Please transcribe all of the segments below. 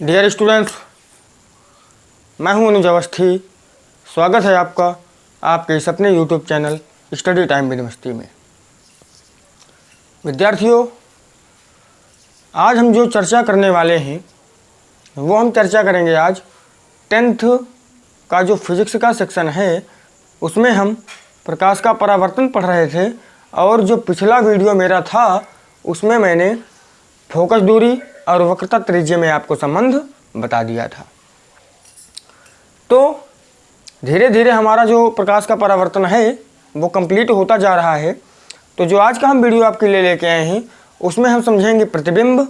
Dear students, मैं हूं अनुज अवस्थी। स्वागत है आपका आपके इस अपने YouTube channel study time with मस्ती में। विद्यार्थियों, आज हम जो चर्चा करने वाले हैं वो हम चर्चा करेंगे आज 10th का जो फिजिक्स का सेक्शन है उसमें हम प्रकाश का परावर्तन पढ़ रहे थे। और जो पिछला वीडियो मेरा था उसमें मैंने फोकस दूरी और वक्रता त्रिज्य में आपको संबंध बता दिया था। तो धीरे धीरे हमारा जो प्रकाश का परावर्तन है वो कंप्लीट होता जा रहा है। तो जो आज का हम वीडियो आपके लिए लेके आए हैं उसमें हम समझेंगे प्रतिबिंब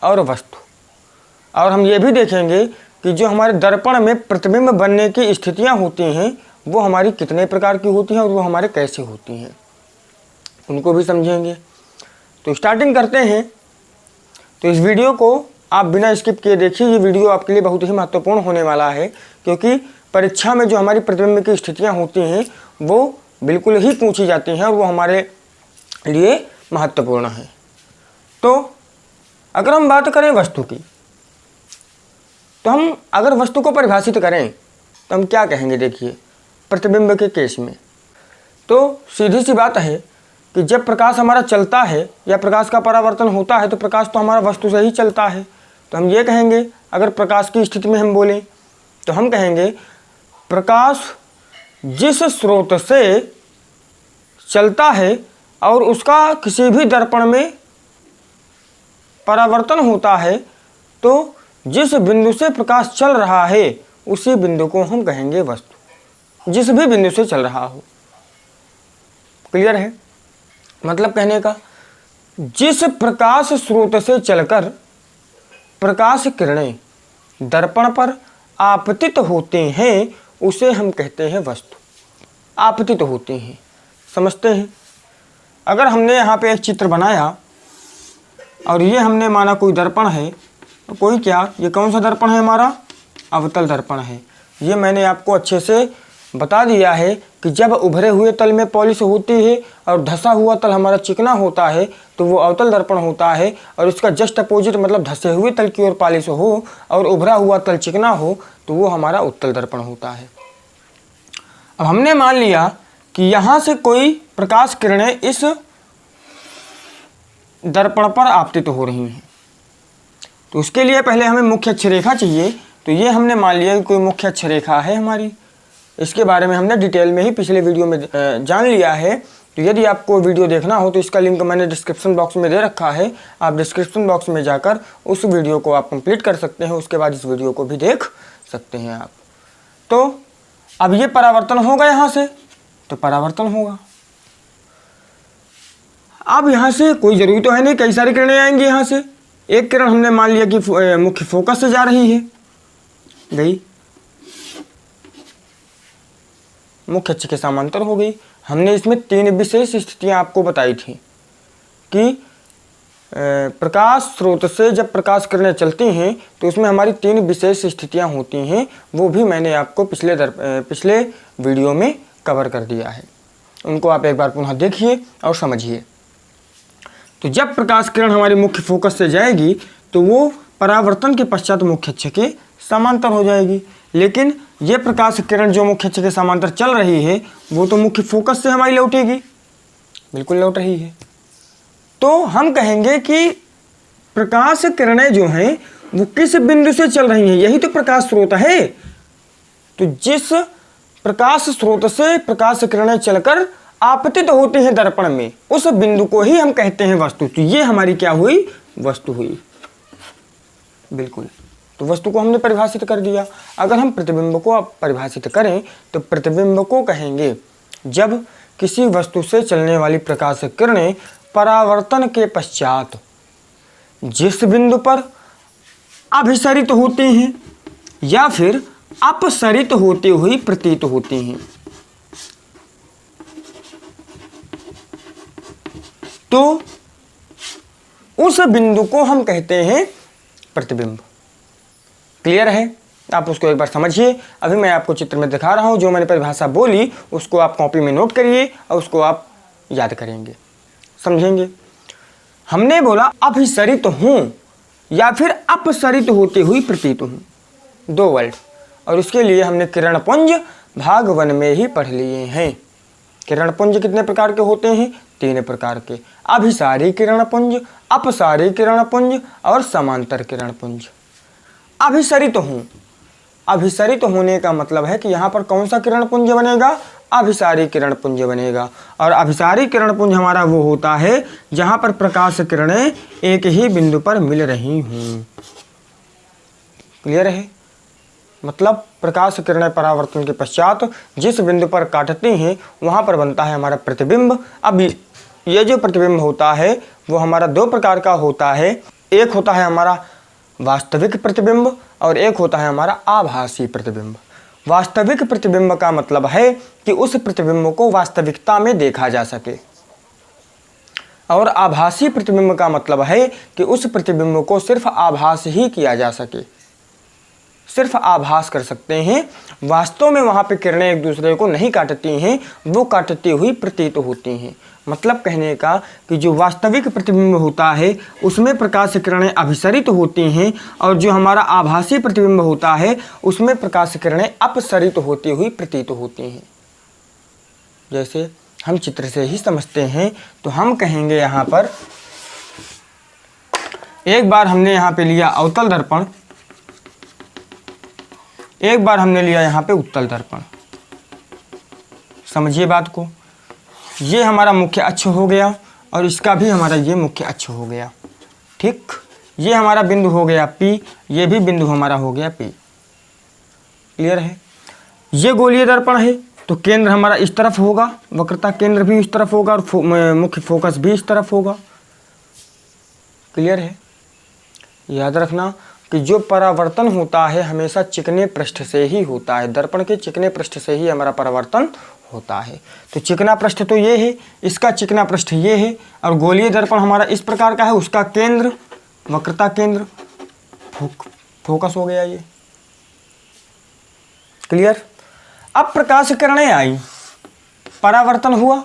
और वस्तु, और हम ये भी देखेंगे कि जो हमारे दर्पण में प्रतिबिंब बनने की स्थितियां होती हैं वो हमारी कितने प्रकार की होती हैं और वो हमारे कैसे होती हैं, उनको भी समझेंगे। तो स्टार्टिंग करते हैं। तो इस वीडियो को आप बिना स्किप किए देखिए। ये वीडियो आपके लिए बहुत ही महत्वपूर्ण होने वाला है, क्योंकि परीक्षा में जो हमारी प्रतिबिंब की स्थितियां होती हैं वो बिल्कुल ही पूछी जाती हैं और वो हमारे लिए महत्वपूर्ण है। तो अगर हम बात करें वस्तु की, तो हम अगर वस्तु को परिभाषित करें तो हम क्या कहेंगे। देखिए, प्रतिबिंब के केस में तो सीधी सी बात है कि जब प्रकाश हमारा चलता है या प्रकाश का परावर्तन होता है तो प्रकाश तो हमारा वस्तु से ही चलता है। तो हम ये कहेंगे, अगर प्रकाश की स्थिति में हम बोलें तो हम कहेंगे प्रकाश जिस स्रोत से चलता है और उसका किसी भी दर्पण में परावर्तन होता है तो जिस बिंदु से प्रकाश चल रहा है उसी बिंदु को हम कहेंगे वस्तु, जिस भी बिंदु से चल रहा हो। क्लियर है? मतलब कहने का, जिस प्रकाश स्रोत से चलकर प्रकाश किरणें दर्पण पर आपतित होते हैं उसे हम कहते हैं वस्तु। आपतित होते हैं, समझते हैं? अगर हमने यहाँ पे एक चित्र बनाया और ये हमने माना कोई दर्पण है, तो कोई क्या, ये कौन सा दर्पण है हमारा? अवतल दर्पण है। ये मैंने आपको अच्छे से बता दिया है कि जब उभरे हुए तल में पॉलिश होती है और धसा हुआ तल हमारा चिकना होता है तो वो अवतल दर्पण होता है, और इसका जस्ट अपोजिट मतलब धसे हुए तल की ओर पॉलिश हो और उभरा हुआ तल चिकना हो तो वो हमारा उत्तल दर्पण होता है। अब हमने मान लिया कि यहाँ से कोई प्रकाश किरणें इस दर्पण पर आपतित हो रही हैं, तो उसके लिए पहले हमें मुख्य अक्षरेखा चाहिए। तो ये हमने मान लिया कि कोई मुख्य अक्षरेखा है हमारी। इसके बारे में हमने डिटेल में ही पिछले वीडियो में जान लिया है। तो यदि आपको वीडियो देखना हो तो इसका लिंक मैंने डिस्क्रिप्शन बॉक्स में दे रखा है। आप डिस्क्रिप्शन बॉक्स में जाकर उस वीडियो को आप कंप्लीट कर सकते हैं, उसके बाद इस वीडियो को भी देख सकते हैं आप। तो अब ये परावर्तन होगा यहाँ से, तो परावर्तन होगा। अब यहाँ से कोई जरूरी तो है नहीं, कई सारी किरणें आएंगी। यहाँ से एक किरण हमने मान लिया कि मुख्य फोकस से जा रही है, गई मुख्य अक्ष के समांतर हो गई। हमने इसमें 3 विशेष स्थितियां आपको बताई थी कि प्रकाश स्रोत से जब प्रकाश किरणें चलती हैं तो उसमें हमारी 3 विशेष स्थितियां होती हैं। वो भी मैंने आपको पिछले वीडियो में कवर कर दिया है, उनको आप एक बार पुनः देखिए और समझिए। तो जब प्रकाश किरण हमारी मुख्य फोकस से जाएगी तो वो परावर्तन के पश्चात मुख्य अक्ष के समांतर हो जाएगी। लेकिन ये प्रकाश किरण जो मुख्य अक्ष के समांतर चल रही है वो तो मुख्य फोकस से हमारी लौटेगी, बिल्कुल लौट रही है। तो हम कहेंगे कि प्रकाश किरणें जो हैं वो किस बिंदु से चल रही हैं, यही तो प्रकाश स्रोत है। तो जिस प्रकाश स्रोत से प्रकाश किरणें चलकर आपतित होती हैं दर्पण में, उस बिंदु को ही हम कहते हैं वस्तु। तो ये हमारी क्या हुई? वस्तु हुई, बिल्कुल। तो वस्तु को हमने परिभाषित कर दिया। अगर हम प्रतिबिंब को परिभाषित करें तो प्रतिबिंब को कहेंगे जब किसी वस्तु से चलने वाली प्रकाश किरणें परावर्तन के पश्चात जिस बिंदु पर अभिसरित होती हैं या फिर अपसरित होती हुई प्रतीत होती हैं, तो उस बिंदु को हम कहते हैं प्रतिबिंब। क्लियर है? आप उसको एक बार समझिए। अभी मैं आपको चित्र में दिखा रहा हूं, जो मैंने परिभाषा बोली उसको आप कॉपी में नोट करिए और उसको आप याद करेंगे, समझेंगे। हमने बोला अभिसरित हूं या फिर अपसरित होती हुई प्रतीत हो, 2 वर्ड। और उसके लिए हमने किरणपुंज भाग 1 में ही पढ़ लिए हैं। किरणपुंज कितने प्रकार के होते हैं? 3 प्रकार के, अभिसारी किरणपुंज, अपसारी किरणपुंज और समांतर किरणपुंज। अभिसरित हूँ, अभिसरित होने का मतलब है कि यहाँ पर कौन सा किरणपुंज बनेगा? अभिसारी किरणपुंज बनेगा। और अभिसारी किरणपुंज हमारा वो होता है जहाँ पर प्रकाश किरणें एक ही बिंदु पर मिल रही हों। क्लियर है? मतलब प्रकाश किरणें परावर्तन के पश्चात जिस बिंदु पर काटती हैं वहाँ पर बनता है हमारा प्रतिबिंब। अब ये जो प्रतिबिंब होता है वो हमारा 2 प्रकार का होता है। एक होता है हमारा वास्तविक प्रतिबिंब और एक होता है हमारा आभासी प्रतिबिंब। वास्तविक प्रतिबिंब का मतलब है कि उस प्रतिबिंब को वास्तविकता में देखा जा सके, और आभासी प्रतिबिंब का मतलब है कि उस प्रतिबिंब को सिर्फ आभास ही किया जा सके, सिर्फ आभास कर सकते हैं। वास्तव में वहाँ पे किरणें एक दूसरे को नहीं काटती हैं, वो काटती हुई प्रतीत होती हैं। मतलब कहने का कि जो वास्तविक प्रतिबिंब होता है उसमें प्रकाश किरणें अभिसरित होती हैं, और जो हमारा आभासी प्रतिबिंब होता है उसमें प्रकाश किरणें अपसरित होती हुई प्रतीत होती हैं। जैसे हम चित्र से ही समझते हैं, तो हम कहेंगे यहाँ पर एक बार हमने यहाँ पे लिया अवतल दर्पण, एक बार हमने लिया यहाँ पे उत्तल दर्पण। समझिए बात को, ये हमारा मुख्य अक्ष हो गया और इसका भी हमारा ये मुख्य अक्ष हो गया। ठीक, ये हमारा बिंदु हो गया P, ये भी बिंदु हमारा हो गया P। क्लियर है? ये गोलीय दर्पण है तो केंद्र हमारा इस तरफ होगा, वक्रता केंद्र भी इस तरफ होगा और मुख्य फोकस भी इस तरफ होगा। क्लियर है? याद रखना कि जो परावर्तन होता है हमेशा चिकने पृष्ठ से ही होता है, दर्पण के चिकने पृष्ठ से ही हमारा परावर्तन होता है। तो चिकना पृष्ठ तो ये है, इसका चिकना पृष्ठ ये है, और गोलीय दर्पण हमारा इस प्रकार का है, उसका केंद्र वक्रता केंद्र फोकस हो गया ये। क्लियर? अब प्रकाश किरणें आई, परावर्तन हुआ,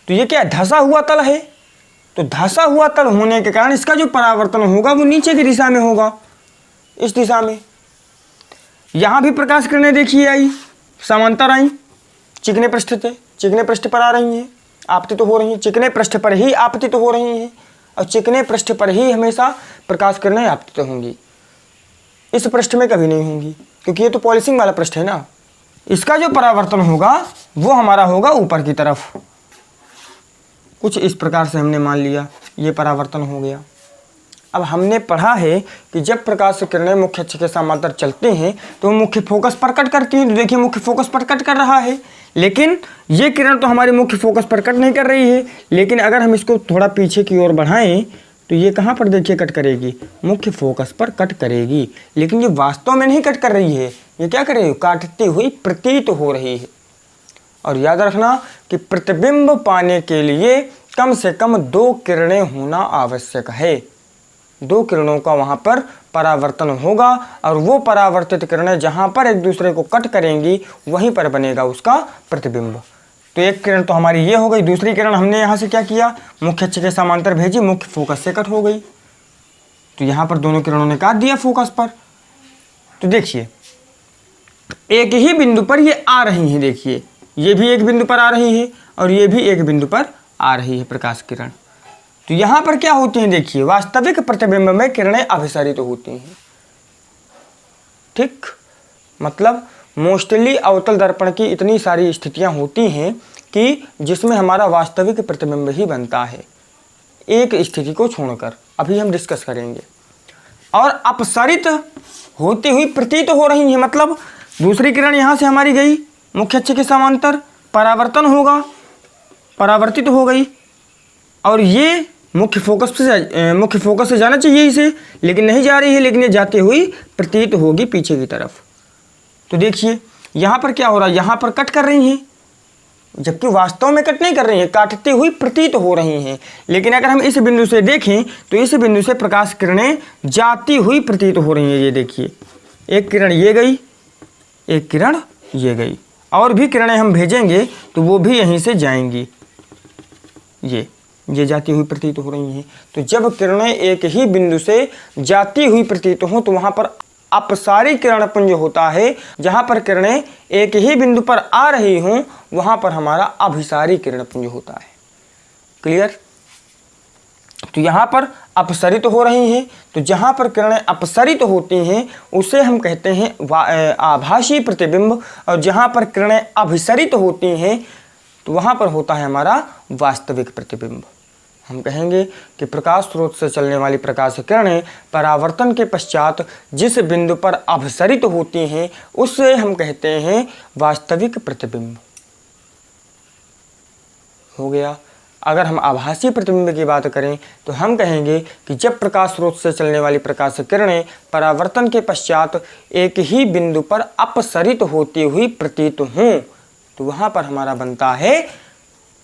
तो ये क्या धंसा हुआ तल है, तो धंसा हुआ तल होने के कारण इसका जो परावर्तन होगा वो नीचे की दिशा में होगा, इस दिशा में। यहां भी प्रकाश किरणें देखिए आई, समांतर आई, चिकने पृष्ठ थे, चिकने पृष्ठ पर आ रही हैं, आपतित हो रही हैं, चिकने पृष्ठ पर ही आपतित हो रही हैं, और चिकने पृष्ठ पर ही हमेशा प्रकाश किरणें आपतित होंगी, इस पृष्ठ में कभी नहीं होंगी, क्योंकि ये तो पॉलिशिंग वाला पृष्ठ है ना। इसका जो परावर्तन होगा वो हमारा होगा ऊपर की तरफ, कुछ इस प्रकार से हमने मान लिया ये परावर्तन हो गया। अब हमने पढ़ा है कि जब प्रकाश किरणें मुख्य अक्ष के समांतर चलते हैं तो मुख्य फोकस पर कट करती हैं। तो देखिए मुख्य फोकस पर कट कर रहा है, लेकिन ये किरण तो हमारे मुख्य फोकस पर कट नहीं कर रही है। लेकिन अगर हम इसको थोड़ा पीछे की ओर बढ़ाएं तो ये कहाँ पर देखिए कट करेगी, मुख्य फोकस पर कट करेगी। लेकिन ये वास्तव में नहीं कट कर रही है, ये क्या कर रही है, काटती हुई प्रतीत हो रही है। और याद रखना कि प्रतिबिंब पाने के लिए कम से कम 2 किरणें होना आवश्यक है। 2 किरणों का वहाँ पर परावर्तन होगा, और वो परावर्तित किरणें जहाँ पर एक दूसरे को कट करेंगी वहीं पर बनेगा उसका प्रतिबिंब। तो एक किरण तो हमारी ये हो गई, दूसरी किरण हमने यहाँ से क्या किया, मुख्य अक्ष के समांतर भेजी, मुख्य फोकस से कट हो गई। तो यहाँ पर दोनों किरणों ने काट दिया फोकस पर। तो देखिए एक ही बिंदु पर ये आ रही हैं, देखिए ये भी एक बिंदु पर आ रही है और ये भी एक बिंदु पर आ रही है प्रकाश किरण। तो यहाँ पर क्या होती हैं, देखिए वास्तविक प्रतिबिंब में किरणें अभिसारित होती हैं। ठीक, मतलब मोस्टली अवतल दर्पण की इतनी सारी स्थितियाँ होती हैं कि जिसमें हमारा वास्तविक प्रतिबिंब ही बनता है, एक स्थिति को छोड़कर, अभी हम डिस्कस करेंगे। और अपसरित होती हुई प्रतीत हो रही है, मतलब दूसरी किरण यहाँ से हमारी गई मुख्य अक्ष के समांतर, परावर्तन होगा, परावर्तित हो गई, और ये मुख्य फोकस से जाना चाहिए इसे, लेकिन नहीं जा रही है, लेकिन ये जाती हुई प्रतीत होगी पीछे की तरफ। तो देखिए यहाँ पर क्या हो रहा है, यहाँ पर कट कर रही हैं, जबकि वास्तव में कट नहीं कर रही हैं, काटती हुई प्रतीत हो रही हैं। लेकिन अगर हम इस बिंदु से देखें तो इस बिंदु से प्रकाश किरणें जाती हुई प्रतीत हो रही हैं। ये देखिए एक किरण ये गई, एक किरण ये गई, और भी किरणें हम भेजेंगे तो वो भी यहीं से जाएंगी। ये ये जाती हुई प्रतीत हो रही हैं। तो जब किरणें एक ही बिंदु से जाती हुई प्रतीत हों तो वहाँ पर अपसारी किरणपुंज होता है। जहाँ पर किरणें एक ही बिंदु पर आ रही हों वहाँ पर हमारा अभिसारी किरणपुंज होता है। क्लियर? तो यहाँ पर अपसरित हो रही हैं, तो जहाँ पर किरणें अपसरित होती हैं उसे हम कहते हैं आभासी प्रतिबिंब, और जहाँ पर किरणें अभिसरित होती हैं तो वहाँ पर होता है हमारा वास्तविक प्रतिबिंब। हम कहेंगे कि प्रकाश स्रोत से चलने वाली प्रकाश किरणें परावर्तन के पश्चात जिस बिंदु पर अपसरित होती हैं उसे हम कहते हैं वास्तविक प्रतिबिंब। हो गया। अगर हम आभासी प्रतिबिंब की बात करें तो हम कहेंगे कि जब प्रकाश स्रोत से चलने वाली प्रकाश किरणें परावर्तन के पश्चात एक ही बिंदु पर अपसरित होती हुई प्रतीत हों तो वहाँ पर हमारा बनता है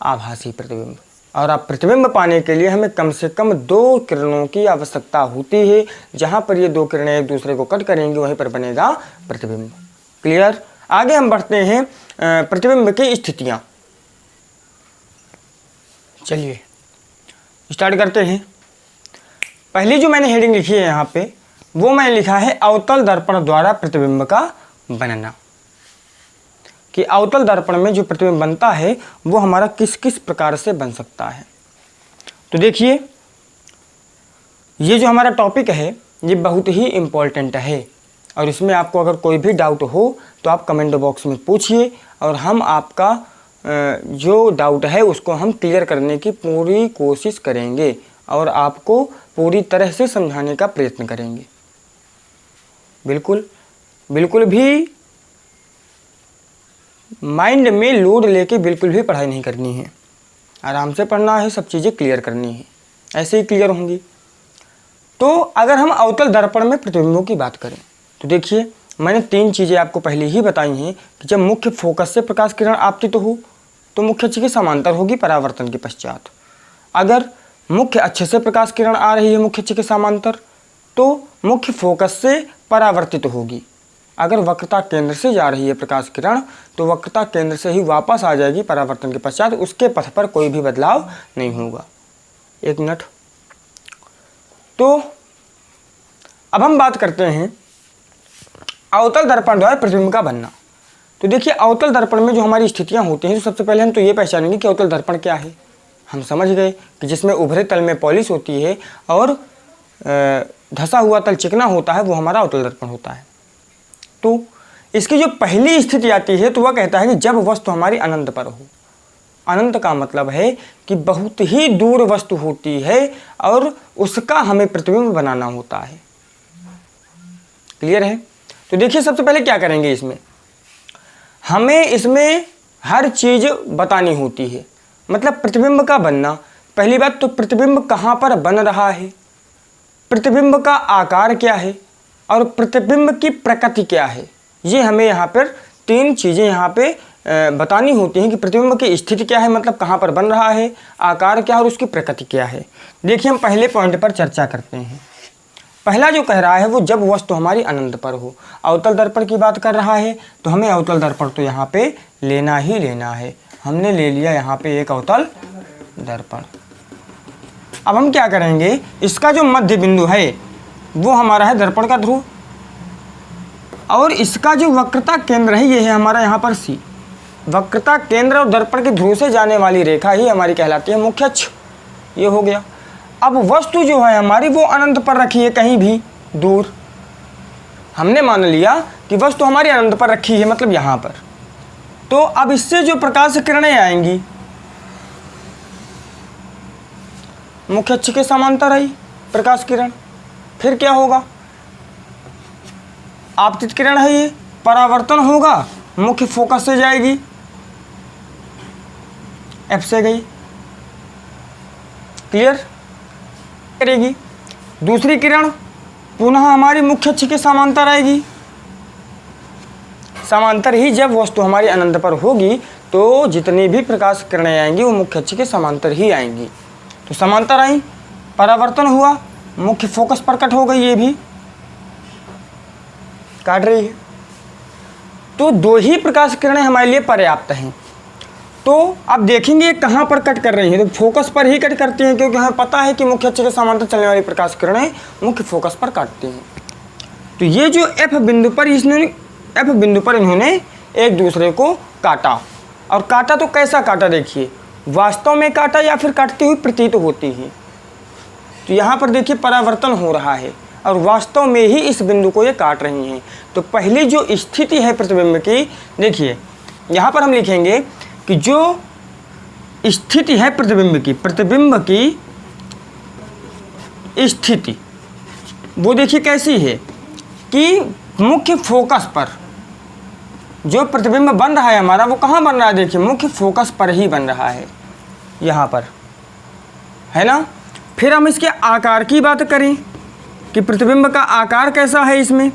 आभासी प्रतिबिंब। और अब प्रतिबिंब पाने के लिए हमें कम से कम 2 किरणों की आवश्यकता होती है। जहाँ पर ये 2 किरणें एक दूसरे को कट करेंगी वहीं पर बनेगा प्रतिबिंब। क्लियर? आगे हम बढ़ते हैं प्रतिबिंब की स्थितियाँ। चलिए स्टार्ट करते हैं। पहली जो मैंने हेडिंग लिखी है यहाँ पे वो मैंने लिखा है अवतल दर्पण द्वारा प्रतिबिंब का बनना, कि अवतल दर्पण में जो प्रतिबिंब बनता है वो हमारा किस किस प्रकार से बन सकता है। तो देखिए ये जो हमारा टॉपिक है ये बहुत ही इम्पोर्टेंट है, और इसमें आपको अगर कोई भी डाउट हो तो आप कमेंट बॉक्स में पूछिए और हम आपका जो डाउट है उसको हम क्लियर करने की पूरी कोशिश करेंगे और आपको पूरी तरह से समझाने का प्रयत्न करेंगे। बिल्कुल भी माइंड में लोड लेके बिल्कुल भी पढ़ाई नहीं करनी है, आराम से पढ़ना है, सब चीज़ें क्लियर करनी है, ऐसे ही क्लियर होंगी। तो अगर हम अवतल दर्पण में प्रतिबिंबों की बात करें तो देखिए मैंने 3 चीज़ें आपको पहले ही बताई हैं कि जब मुख्य फोकस से प्रकाश किरण आपतित हो तो मुख्य अक्ष के समांतर होगी परावर्तन के पश्चात। अगर मुख्य अक्ष से प्रकाश किरण आ रही है मुख्य अक्ष के समांतर तो मुख्य फोकस से परावर्तित होगी। अगर वक्रता केंद्र से जा रही है प्रकाश किरण तो वक्रता केंद्र से ही वापस आ जाएगी परावर्तन के पश्चात, उसके पथ पर कोई भी बदलाव नहीं होगा। एक मिनट। तो अब हम बात करते हैं अवतल दर्पण द्वारा प्रतिबिंब का बनना। तो देखिए अवतल दर्पण में जो हमारी स्थितियां होती हैं तो सबसे पहले हम तो ये पहचानेंगे कि अवतल दर्पण क्या है। हम समझ गए कि जिसमें उभरे तल में पॉलिश होती है और धंसा हुआ तल चिकना होता है वो हमारा अवतल दर्पण होता है। तो इसकी जो पहली स्थिति आती है तो वह कहता है कि जब वस्तु हमारी अनंत पर हो। अनंत का मतलब है कि बहुत ही दूर वस्तु होती है और उसका हमें प्रतिबिंब बनाना होता है। क्लियर है? तो देखिए सबसे पहले क्या करेंगे, इसमें हमें इसमें हर चीज़ बतानी होती है। मतलब प्रतिबिंब का बनना, पहली बात तो प्रतिबिंब कहाँ पर बन रहा है, प्रतिबिंब का आकार क्या है और प्रतिबिंब की प्रकृति क्या है। ये हमें यहाँ पर 3 चीज़ें यहाँ पे बतानी होती हैं कि प्रतिबिंब की स्थिति क्या है, मतलब कहाँ पर बन रहा है, आकार क्या है और उसकी प्रकृति क्या है। देखिए हम पहले पॉइंट पर चर्चा करते हैं। पहला जो कह रहा है वो जब वस्तु हमारी अनंत पर हो। अवतल दर्पण की बात कर रहा है तो हमें अवतल दर्पण तो यहाँ पे लेना ही लेना है। हमने ले लिया यहाँ पे एक अवतल दर्पण। अब हम क्या करेंगे, इसका जो मध्य बिंदु है वो हमारा है दर्पण का ध्रुव और इसका जो वक्रता केंद्र है ये है हमारा यहाँ पर C। वक्रता केंद्र और दर्पण के ध्रुव से जाने वाली रेखा ही हमारी कहलाती है मुख्य अक्ष। ये हो गया। अब वस्तु जो है हमारी वो अनंत पर रखी है कहीं भी दूर। हमने मान लिया कि वस्तु हमारी अनंत पर रखी है, मतलब यहाँ पर। तो अब इससे जो प्रकाश किरणें आएंगी मुख्य अक्ष के समांतर आई प्रकाश किरण, फिर क्या होगा, आपतित किरण है ये, परावर्तन होगा, मुख्य फोकस से जाएगी, F से गई, क्लियर करेगी। दूसरी किरण पुनः हमारी मुख्य अक्ष के समांतर आएगी। समांतर ही जब वस्तु हमारी अनंत पर होगी तो जितनी भी प्रकाश किरणें आएंगी वो मुख्य अक्ष के समांतर ही आएंगी। तो समांतर आई, परावर्तन हुआ, मुख्य फोकस प्रकट हो गई, ये भी काट रही है। तो 2 ही प्रकाश किरणें हमारे लिए पर्याप्त हैं। तो अब देखेंगे कहाँ पर कट कर रही है, तो फोकस पर ही कट करती हैं, क्योंकि हमें पता है कि मुख्य अक्ष के समांतर चलने वाली प्रकाश किरणें मुख्य फोकस पर काटती हैं। तो ये जो एफ बिंदु पर इन्होंने एक दूसरे को काटा, और काटा तो कैसा काटा देखिए, वास्तव में काटा या फिर काटती हुई प्रतीत होती है। तो यहाँ पर देखिए परावर्तन हो रहा है और वास्तव में ही इस बिंदु को ये काट रही हैं। तो पहली जो स्थिति है प्रतिबिंब की, देखिए यहाँ पर हम लिखेंगे कि जो स्थिति है प्रतिबिंब की स्थिति वो देखिए कैसी है कि मुख्य फोकस पर जो प्रतिबिंब बन रहा है हमारा, वो कहाँ बन रहा है, देखिए मुख्य फोकस पर ही बन रहा है, यहाँ पर है ना। फिर हम इसके आकार की बात करें कि प्रतिबिंब का आकार कैसा है इसमें,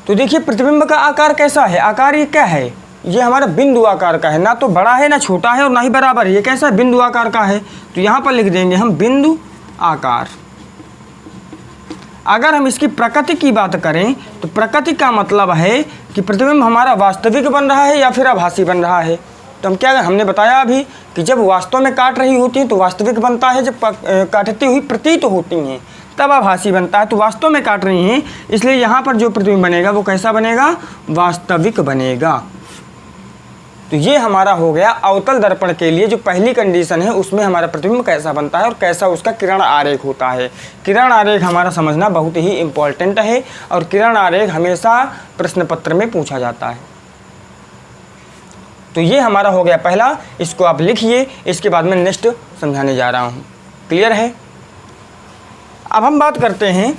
तो देखिए प्रतिबिंब का आकार कैसा है, आकार ये क्या है, ये हमारा बिंदु आकार का है, ना तो बड़ा है ना छोटा है और ना ही बराबर है, ये कैसा है, बिंदु आकार का है। तो यहाँ पर लिख देंगे हम बिंदु आकार। अगर हम इसकी प्रकृति की बात करें तो प्रकृति का मतलब है कि प्रतिबिंब हमारा वास्तविक बन रहा है या फिर आभासी बन रहा है। तो हम क्या, हमने बताया अभी कि जब वास्तव में काट रही होती हैं तो वास्तविक बनता है, जब काटती हुई प्रतीत होती हैं तब आभासी बनता है। तो वास्तव में काट रही हैं, इसलिए यहाँ पर जो प्रतिबिंब बनेगा वो कैसा बनेगा, वास्तविक बनेगा। तो ये हमारा हो गया अवतल दर्पण के लिए जो पहली कंडीशन है, उसमें हमारा प्रतिबिंब कैसा बनता है और कैसा उसका किरण आरेख होता है। किरण आरेख हमारा समझना बहुत ही इम्पोर्टेंट है और किरण आरेख हमेशा प्रश्न पत्र में पूछा जाता है। तो ये हमारा हो गया पहला, इसको आप लिखिए, इसके बाद मैं नेक्स्ट समझाने जा रहा हूँ। क्लियर है। अब हम बात करते हैं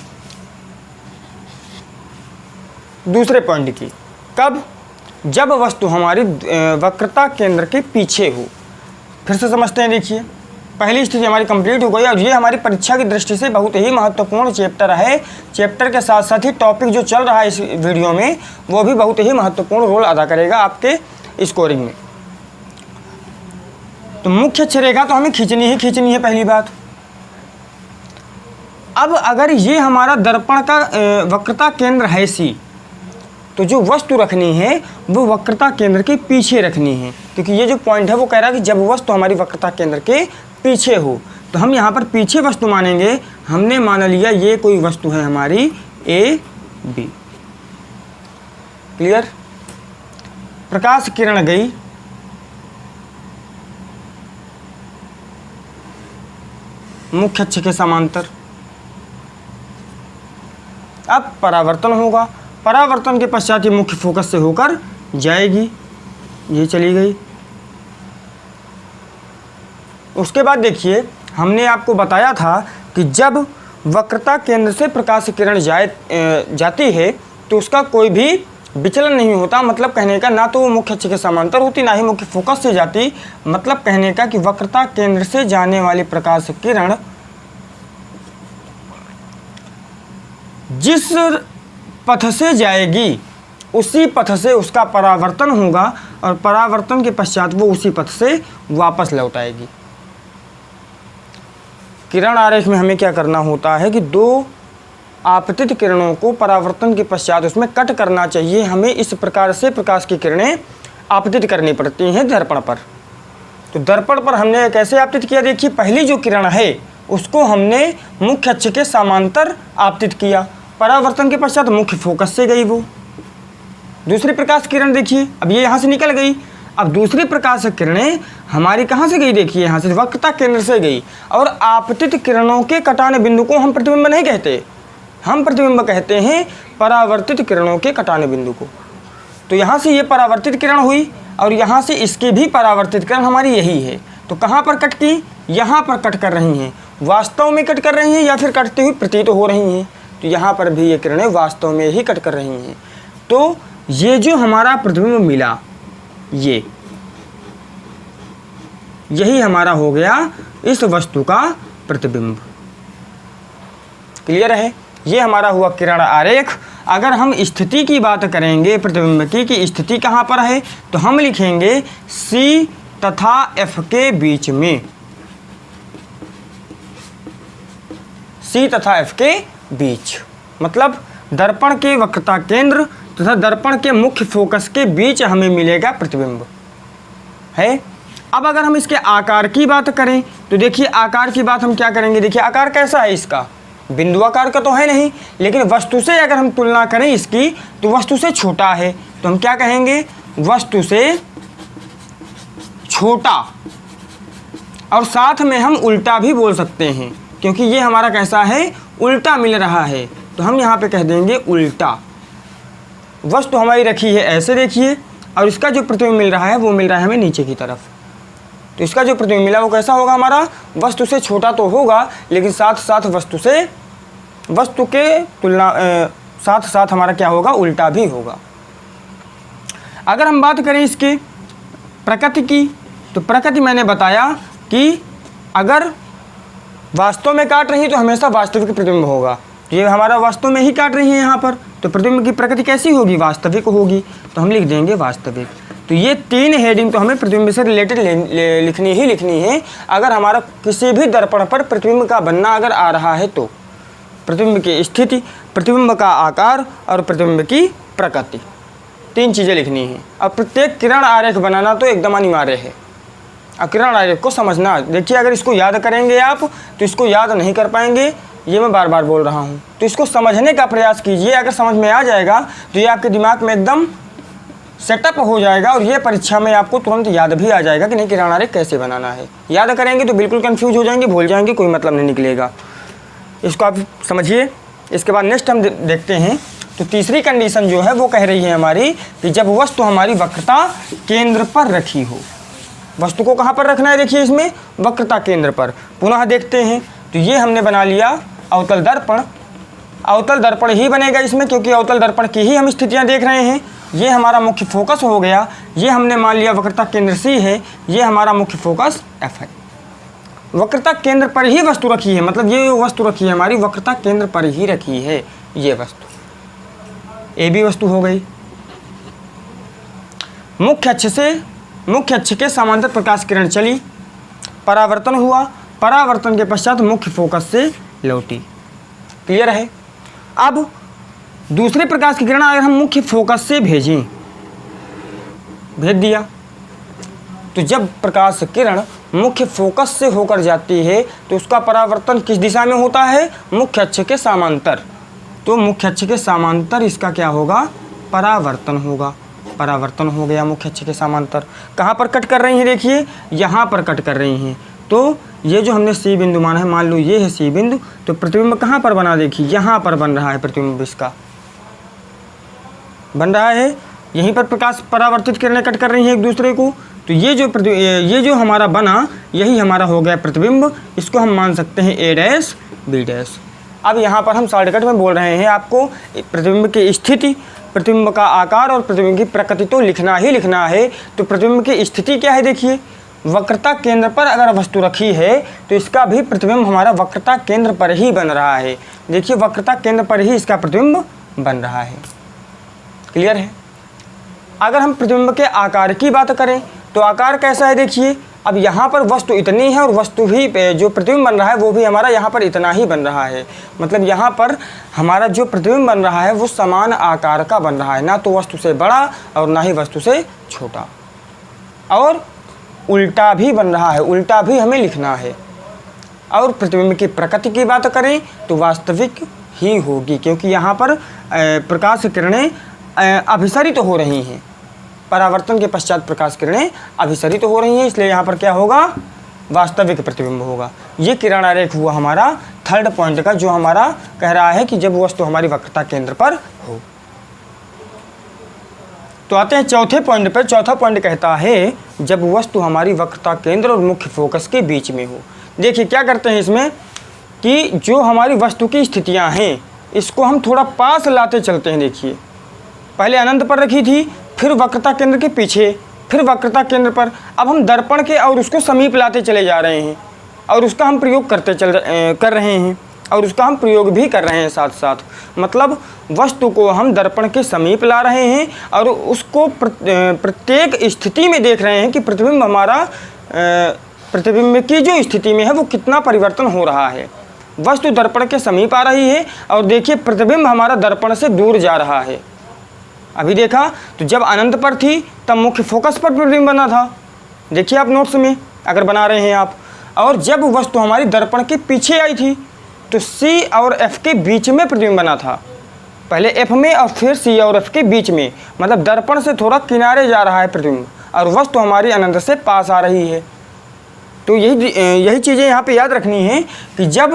दूसरे पॉइंट की, कब, जब वस्तु हमारी वक्रता केंद्र के पीछे हो। फिर से समझते हैं, देखिए पहली स्थिति हमारी कंप्लीट हो गई और ये हमारी परीक्षा की दृष्टि से बहुत ही महत्वपूर्ण चैप्टर है। चैप्टर के साथ साथ ही टॉपिक जो चल रहा है इस वीडियो में वो भी बहुत ही महत्वपूर्ण रोल अदा करेगा आपके स्कोरिंग में। तो मुख्य अक्ष रेखा तो हमें खींचनी है पहली बात। अब अगर ये हमारा दर्पण का वक्रता केंद्र है सी, तो जो वस्तु रखनी है वो वक्रता केंद्र के पीछे रखनी है, क्योंकि ये जो पॉइंट है वो कह रहा है कि जब वस्तु हमारी वक्रता केंद्र के पीछे हो। तो हम यहाँ पर पीछे वस्तु मानेंगे, हमने मान लिया ये कोई वस्तु है हमारी ए बी। क्लियर। प्रकाश किरण गई, मुख्य अक्ष के समांतर, अब परावर्तन होगा, परावर्तन के पश्चात ये मुख्य फोकस से होकर जाएगी, ये चली गई। उसके बाद देखिए हमने आपको बताया था कि जब वक्रता केंद्र से प्रकाश किरण जाती है तो उसका कोई भी विचलन नहीं होता। मतलब कहने का ना तो वो मुख्य अक्ष के समांतर होती, ना ही मुख्य फोकस से जाती। मतलब कहने का कि वक्रता केंद्र से जाने वाली प्रकाश किरण जिस पथ से जाएगी उसी पथ से उसका परावर्तन होगा और परावर्तन के पश्चात वो उसी पथ से वापस लौट आएगी। किरण आरेख में हमें क्या करना होता है कि दो आपतित किरणों को परावर्तन के पश्चात उसमें कट करना चाहिए। हमें इस प्रकार से प्रकाश की किरणें आपतित करनी पड़ती हैं दर्पण पर। तो दर्पण पर हमने कैसे आपतित किया, देखिए पहली जो किरण है उसको हमने मुख्य अक्ष के समांतर आपतित किया, परावर्तन के पश्चात मुख्य फोकस से गई वो। दूसरी प्रकाश किरण देखिए अब ये यहाँ से निकल गई, अब दूसरी प्रकाश किरणें हमारी कहाँ से गई, देखिए यहाँ से वक्रता केंद्र से गई। और आपतित किरणों के कटाने बिंदु को हम प्रतिबिंब नहीं कहते, हम प्रतिबिंब कहते हैं परावर्तित किरणों के कटाने बिंदु को। तो यहाँ से ये परावर्तित किरण हुई और यहाँ से इसकी भी परावर्तित किरण हमारी यही है। तो कहाँ पर कट की, यहाँ पर कट कर रही हैं। वास्तव में कट कर रही हैं या फिर कटती हुई प्रतीत हो रही हैं। तो यहाँ पर भी ये किरणें वास्तव में ही कट कर रही हैं। तो ये जो हमारा प्रतिबिंब मिला, यही हमारा हो गया इस वस्तु का प्रतिबिंब। क्लियर है। ये हमारा हुआ किरण आरेख। अगर हम स्थिति की बात करेंगे प्रतिबिंब की स्थिति कहाँ पर है, तो हम लिखेंगे C तथा F के बीच में, C तथा F के बीच, मतलब दर्पण के वक्रता केंद्र तथा दर्पण के मुख्य फोकस के बीच हमें मिलेगा प्रतिबिंब। है। अब अगर हम इसके आकार की बात करें तो देखिए आकार की बात हम क्या करेंगे, देखिए आकार कैसा है इसका, बिंदु आकार का तो है नहीं, लेकिन वस्तु से अगर हम तुलना करें इसकी तो वस्तु से छोटा है, तो हम क्या कहेंगे, वस्तु से छोटा। और साथ में हम उल्टा भी बोल सकते हैं, क्योंकि ये हमारा कैसा है, उल्टा मिल रहा है, तो हम यहाँ पे कह देंगे उल्टा। वस्तु हमारी रखी है ऐसे देखिए, और इसका जो प्रतिबिंब मिल रहा है वो मिल रहा है हमें नीचे की तरफ, तो इसका जो प्रतिबिंब मिला वो कैसा होगा हमारा, वस्तु से छोटा तो होगा, लेकिन साथ साथ वस्तु के तुलना साथ साथ हमारा क्या होगा, उल्टा भी होगा। अगर हम बात करें इसके प्रकृति की, तो प्रकृति मैंने बताया कि अगर वास्तव में काट रही है तो हमेशा वास्तविक प्रतिबिंब होगा, तो ये हमारा वास्तव में ही काट रही है यहाँ पर, तो प्रतिबिंब की प्रकृति कैसी होगी, वास्तविक होगी, तो हम लिख देंगे वास्तविक। तो ये 3 हेडिंग तो हमें प्रतिबिंब से रिलेटेड लिखनी है। अगर हमारा किसी भी दर्पण पर प्रतिबिंब का बनना अगर आ रहा है तो प्रतिबिंब की स्थिति, प्रतिबिंब का आकार और प्रतिबिंब की प्रकृति, 3 चीज़ें लिखनी है। अब प्रत्येक किरण आरेख बनाना तो एकदम अनिवार्य है। अब किरण आरेख को समझना, देखिए अगर इसको याद करेंगे आप तो इसको याद नहीं कर पाएंगे, ये मैं बार बार बोल रहा हूँ, तो इसको समझने का प्रयास कीजिए। अगर समझ में आ जाएगा तो ये आपके दिमाग में एकदम सेटअप हो जाएगा, और ये परीक्षा में आपको तुरंत याद भी आ जाएगा कि नहीं किरण आरेख कैसे बनाना है। याद करेंगे तो बिल्कुल कंफ्यूज हो जाएंगे, भूल जाएंगे, कोई मतलब नहीं निकलेगा। इसको आप समझिए। इसके बाद नेक्स्ट हम देखते हैं, तो तीसरी कंडीशन जो है वो कह रही है हमारी कि जब वस्तु हमारी वक्रता केंद्र पर रखी हो। वस्तु को कहाँ पर रखना है, देखिए इसमें वक्रता केंद्र पर। पुनः देखते हैं, तो ये हमने बना लिया अवतल दर्पण। अवतल दर्पण ही बनेगा इसमें, क्योंकि अवतल दर्पण की ही हम स्थितियाँ देख रहे हैं। ये हमारा मुख्य फोकस हो गया, ये हमने मान लिया वक्रता केंद्र C है, ये हमारा मुख्य फोकस F है। वक्रता केंद्र पर ही वस्तु रखी है, मतलब ये वस्तु रखी है हमारी वक्रता केंद्र पर ही रखी है ये वस्तु, AB वस्तु हो गई। मुख्य अक्ष के समांतर प्रकाश किरण चली, परावर्तन हुआ, परावर्तन के पश्चात मुख्य फोकस से लौटी। क्लियर है। अब दूसरे प्रकाश की किरण अगर हम मुख्य फोकस से भेज दिया, तो जब प्रकाश किरण मुख्य फोकस से होकर जाती है तो उसका परावर्तन किस दिशा में होता है, मुख्य अक्ष के समांतर। तो मुख्य अक्ष के समांतर इसका क्या होगा, परावर्तन होगा। परावर्तन हो गया मुख्य अक्ष के समांतर। कहाँ पर कट कर रही हैं, देखिए यहाँ पर कट कर रही हैं। तो ये जो हमने C बिंदु माना है, मान लो ये है C बिंदु, तो प्रतिबिंब कहाँ पर बना, देखिए यहाँ पर बन रहा है प्रतिबिंब, इसका बन रहा है। यहीं पर प्रकाश परावर्तित किरणें कट कर रही हैं एक दूसरे को, तो ये जो हमारा बना यही हमारा हो गया प्रतिबिंब। इसको हम मान सकते हैं A' B'। अब यहाँ पर हम शॉर्टकट में बोल रहे हैं आपको प्रतिबिंब की स्थिति, प्रतिबिंब का आकार और प्रतिबिंब की प्रकृति तो लिखना ही लिखना है। तो प्रतिबिंब की स्थिति क्या है, देखिए वक्रता केंद्र पर अगर वस्तु रखी है तो इसका भी प्रतिबिंब हमारा वक्रता केंद्र पर ही बन रहा है। देखिए वक्रता केंद्र पर ही इसका प्रतिबिंब बन रहा है। क्लियर है। अगर हम प्रतिबिंब के आकार की बात करें तो आकार कैसा है, देखिए अब यहाँ पर वस्तु इतनी है और वस्तु भी जो प्रतिबिंब बन रहा है वो भी हमारा यहाँ पर इतना ही बन रहा है। मतलब यहाँ पर हमारा जो प्रतिबिंब बन रहा है वो समान आकार का बन रहा है, ना तो वस्तु से बड़ा और ना ही वस्तु से छोटा। और उल्टा भी बन रहा है, उल्टा भी हमें लिखना है। और प्रतिबिंब की प्रकृति की बात करें तो वास्तविक ही होगी, क्योंकि यहाँ पर प्रकाश किरणें अभिसरित हो रही हैं। परावर्तन के पश्चात प्रकाश किरणें अभिसरित हो रही हैं, इसलिए यहाँ पर क्या होगा, वास्तविक प्रतिबिंब होगा। ये किरण आरेख हुआ हमारा थर्ड पॉइंट का, जो हमारा कह रहा है कि जब वस्तु हमारी वक्रता केंद्र पर हो। तो आते हैं चौथे पॉइंट पर। चौथा पॉइंट कहता है जब वस्तु हमारी वक्रता केंद्र और मुख्य फोकस के बीच में हो। देखिए क्या करते हैं इसमें कि जो हमारी वस्तु की स्थितियाँ हैं इसको हम थोड़ा पास लाते चलते हैं। देखिए पहले अनंत पर रखी थी, फिर वक्रता केंद्र के पीछे, फिर वक्रता केंद्र पर। अब हम दर्पण के और उसको समीप लाते चले जा रहे हैं और उसका हम प्रयोग कर रहे हैं और उसका हम प्रयोग भी कर रहे हैं साथ साथ। मतलब वस्तु को हम दर्पण के समीप ला रहे हैं और उसको प्रत्येक स्थिति में देख रहे हैं कि प्रतिबिंब हमारा प्रतिबिंब की जो स्थिति में है वो कितना परिवर्तन हो रहा है। वस्तु दर्पण के समीप आ रही है और देखिए प्रतिबिंब हमारा दर्पण से दूर जा रहा है। अभी देखा तो जब अनंत पर थी तब मुख्य फोकस पर प्रतिबिंब बना था, देखिए आप नोट्स में अगर बना रहे हैं आप। और जब वस्तु हमारी दर्पण के पीछे आई थी तो C और F के बीच में प्रतिबिंब बना था। पहले F में और फिर C और F के बीच में, मतलब दर्पण से थोड़ा किनारे जा रहा है प्रतिबिंब और वस्तु हमारी अनंत से पास आ रही है। तो यही चीज़ें यहाँ पे याद रखनी है कि जब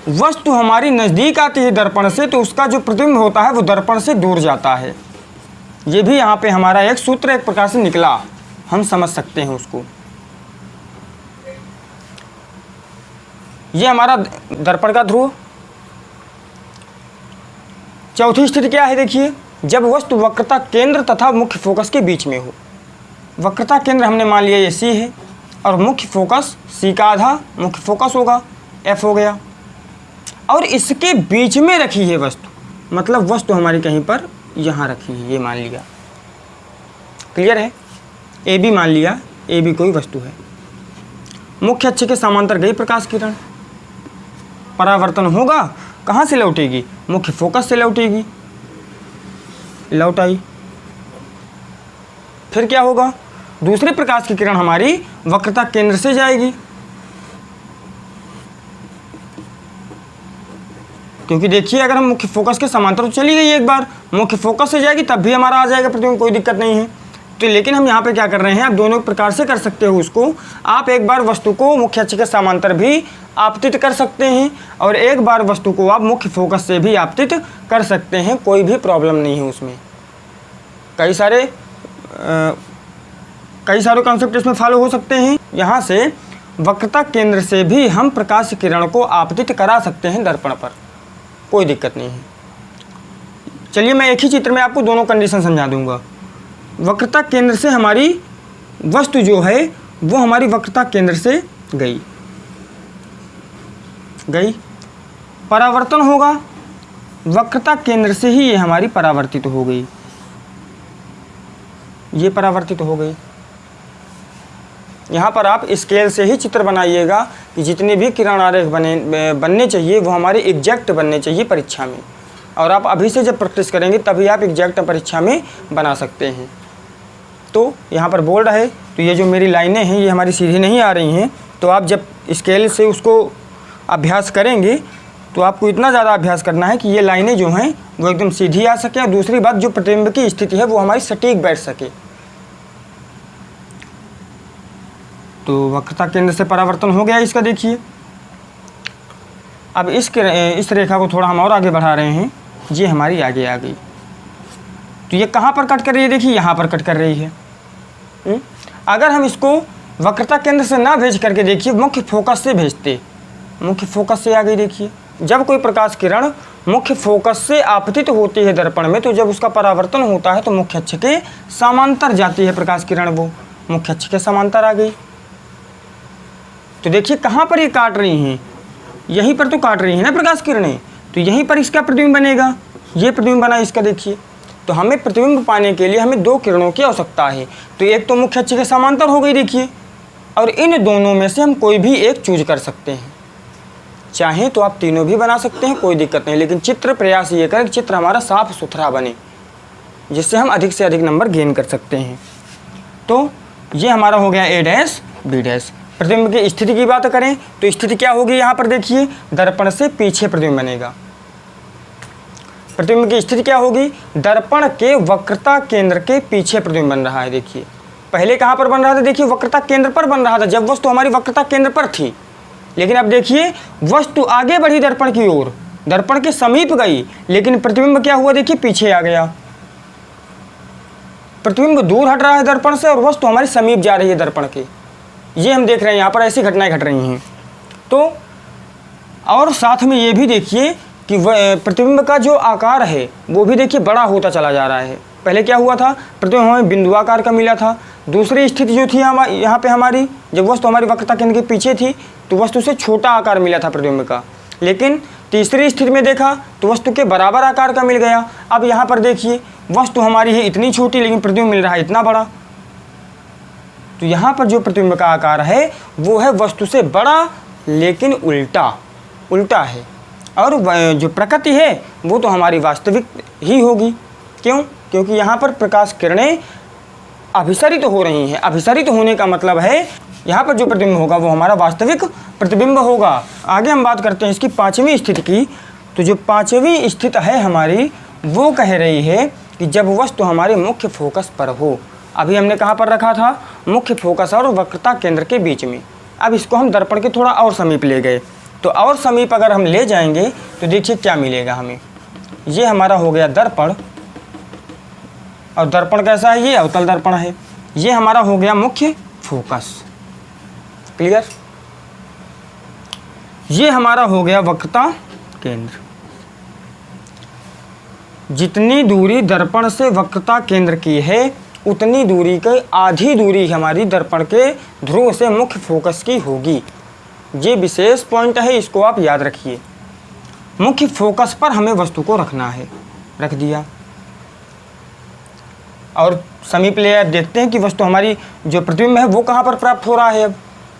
वस्तु हमारी नज़दीक आती है दर्पण से तो उसका जो प्रतिबिंब होता है वो दर्पण से दूर जाता है। ये भी यहाँ पे हमारा एक सूत्र एक प्रकार से निकला, हम समझ सकते हैं उसको। ये हमारा दर्पण का ध्रुव। चौथी स्थिति क्या है देखिए, जब वस्तु वक्रता केंद्र तथा मुख्य फोकस के बीच में हो। वक्रता केंद्र हमने मान लिया ये C है और मुख्य फोकस C का आधा मुख्य फोकस होगा, F हो गया, और इसके बीच में रखी है वस्तु, मतलब वस्तु हमारी कहीं पर यहाँ रखी है, ये मान लिया। क्लियर है? AB मान लिया, AB कोई वस्तु है। मुख्य अक्ष के समांतर गई प्रकाश किरण, परावर्तन होगा, कहाँ से लौटेगी? मुख्य फोकस से लौटेगी, लौट आई। फिर क्या होगा? दूसरी प्रकाश की किरण हमारी वक्रता केंद्र से जाएगी, क्योंकि देखिए अगर हम मुख्य फोकस के समांतर तो चली गई, एक बार मुख्य फोकस से जाएगी तब भी हमारा आ जाएगा प्रतिबिंब, कोई दिक्कत नहीं है। तो लेकिन हम यहाँ पे क्या कर रहे हैं, आप दोनों प्रकार से कर सकते हो उसको। आप एक बार वस्तु को मुख्य अक्ष के समांतर भी आपतित कर सकते हैं और एक बार वस्तु को आप मुख्य फोकस से भी आपतित कर सकते हैं, कोई भी प्रॉब्लम नहीं है उसमें। कई सारे कॉन्सेप्ट इसमें फॉलो हो सकते हैं। यहाँ से वक्रता केंद्र से भी हम प्रकाश किरण को आपतित करा सकते हैं दर्पण पर, कोई दिक्कत नहीं है। चलिए मैं एक ही चित्र में आपको दोनों कंडीशन समझा दूंगा। वक्रता केंद्र से हमारी वस्तु जो है वो हमारी वक्रता केंद्र से गई, परावर्तन होगा, वक्रता केंद्र से ही ये हमारी परावर्तित हो गई, ये परावर्तित हो गई। यहाँ पर आप स्केल से ही चित्र बनाइएगा कि जितने भी किरण आरेख बनने चाहिए वो हमारे एग्जैक्ट बनने चाहिए परीक्षा में, और आप अभी से जब प्रैक्टिस करेंगे तभी आप एग्जैक्ट परीक्षा में बना सकते हैं। तो यहाँ पर बोल्ड है, तो ये जो मेरी लाइनें हैं ये हमारी सीधी नहीं आ रही हैं, तो आप जब स्केल से उसको अभ्यास करेंगे तो आपको इतना ज़्यादा अभ्यास करना है कि ये लाइनें जो हैं वो एकदम सीधी आ सके, और दूसरी बात जो प्रतिबिंब की स्थिति है वो हमारी सटीक बैठ सके। तो वक्रता केंद्र से परावर्तन हो गया इसका। देखिए अब इस रेखा को थोड़ा हम और आगे बढ़ा रहे हैं, ये हमारी आगे आ गई। तो ये कहाँ पर कट कर रही है? देखिए यहाँ पर कट कर रही है। अगर हम इसको वक्रता केंद्र से ना भेज करके देखिए मुख्य फोकस से भेजते, मुख्य फोकस से आ गई। देखिए जब कोई प्रकाश किरण मुख्य फोकस से आपतित होती है दर्पण में, तो जब उसका परावर्तन होता है तो मुख्य अक्ष के समांतर जाती है प्रकाश किरण, वो मुख्य अक्ष के समांतर आ गई। तो देखिए कहाँ पर ये काट रही हैं, यहीं पर तो काट रही है ना प्रकाश किरणें, तो यहीं पर इसका प्रतिबिंब बनेगा, ये प्रतिबिंब बना इसका। देखिए तो हमें प्रतिबिंब पाने के लिए हमें दो किरणों की आवश्यकता है, तो एक तो मुख्य अक्ष के समांतर हो गई देखिए, और इन दोनों में से हम कोई भी एक चूज कर सकते हैं। चाहें तो आप तीनों भी बना सकते हैं, कोई दिक्कत नहीं, लेकिन चित्र प्रयास ये करें कि चित्र हमारा साफ सुथरा बने, जिससे हम अधिक से अधिक नंबर गेन कर सकते हैं। तो ये हमारा हो गया A', B'। प्रतिबिंब की स्थिति की बात करें तो स्थिति क्या होगी, यहाँ पर देखिए दर्पण से पीछे प्रतिबिंब बनेगा। प्रतिबिंब की स्थिति क्या होगी, दर्पण के वक्रता केंद्र के पीछे प्रतिबिंब बन रहा है। देखिए पहले कहाँ पर बन रहा था, देखिए वक्रता केंद्र पर बन रहा था जब वस्तु हमारी वक्रता केंद्र पर थी, लेकिन अब देखिए वस्तु आगे बढ़ी दर्पण की ओर, दर्पण के समीप गई, लेकिन प्रतिबिंब क्या हुआ, देखिए पीछे आ गया। प्रतिबिंब दूर हट रहा है दर्पण से और वस्तु हमारी समीप जा रही है दर्पण के, ये हम देख रहे हैं यहाँ पर ऐसी घटनाएं घट रही हैं। तो और साथ में ये भी देखिए कि प्रतिबिंब का जो आकार है वो भी देखिए बड़ा होता चला जा रहा है। पहले क्या हुआ था, प्रतिबिंब हमें बिंदुआकार का मिला था। दूसरी स्थिति जो थी यहाँ पे हमारी, जब वस्तु हमारी वक्रता केंद्र के पीछे थी तो वस्तु से छोटा आकार मिला था प्रतिबिंब का, लेकिन तीसरी स्थिति में देखा तो वस्तु के बराबर आकार का मिल गया। अब यहाँ पर देखिए वस्तु हमारी है इतनी छोटी, लेकिन प्रतिबिंब मिल रहा है इतना बड़ा। तो यहाँ पर जो प्रतिबिंब का आकार है वो है वस्तु से बड़ा, लेकिन उल्टा है, और जो प्रकृति है वो तो हमारी वास्तविक ही होगी। क्यों? क्योंकि यहाँ पर प्रकाश किरणें अभिसरित हो रही हैं। अभिसरित होने का मतलब है यहाँ पर जो प्रतिबिंब होगा वो हमारा वास्तविक प्रतिबिंब होगा। आगे हम बात करते हैं इसकी पांचवी स्थिति की। तो जो पांचवी स्थिति है हमारी वो कह रही है कि जब वस्तु हमारे मुख्य फोकस पर हो। अभी हमने कहाँ पर रखा था? मुख्य फोकस और वक्रता केंद्र के बीच में। अब इसको हम दर्पण के थोड़ा और समीप ले गए। तो और समीप अगर हम ले जाएंगे तो देखिए क्या मिलेगा हमें। ये हमारा हो गया दर्पण, और दर्पण कैसा है? ये अवतल दर्पण है। ये हमारा हो गया मुख्य फोकस। क्लियर? ये हमारा हो गया वक्रता केंद्र। जितनी दूरी दर्पण से वक्रता केंद्र की है उतनी दूरी के आधी दूरी हमारी दर्पण के ध्रुव से मुख्य फोकस की होगी। ये विशेष पॉइंट है, इसको आप याद रखिए। मुख्य फोकस पर हमें वस्तु को रखना है। रख दिया और समीप ले आए। देखते हैं कि वस्तु हमारी जो प्रतिबिंब है वो कहाँ पर प्राप्त हो रहा है। अब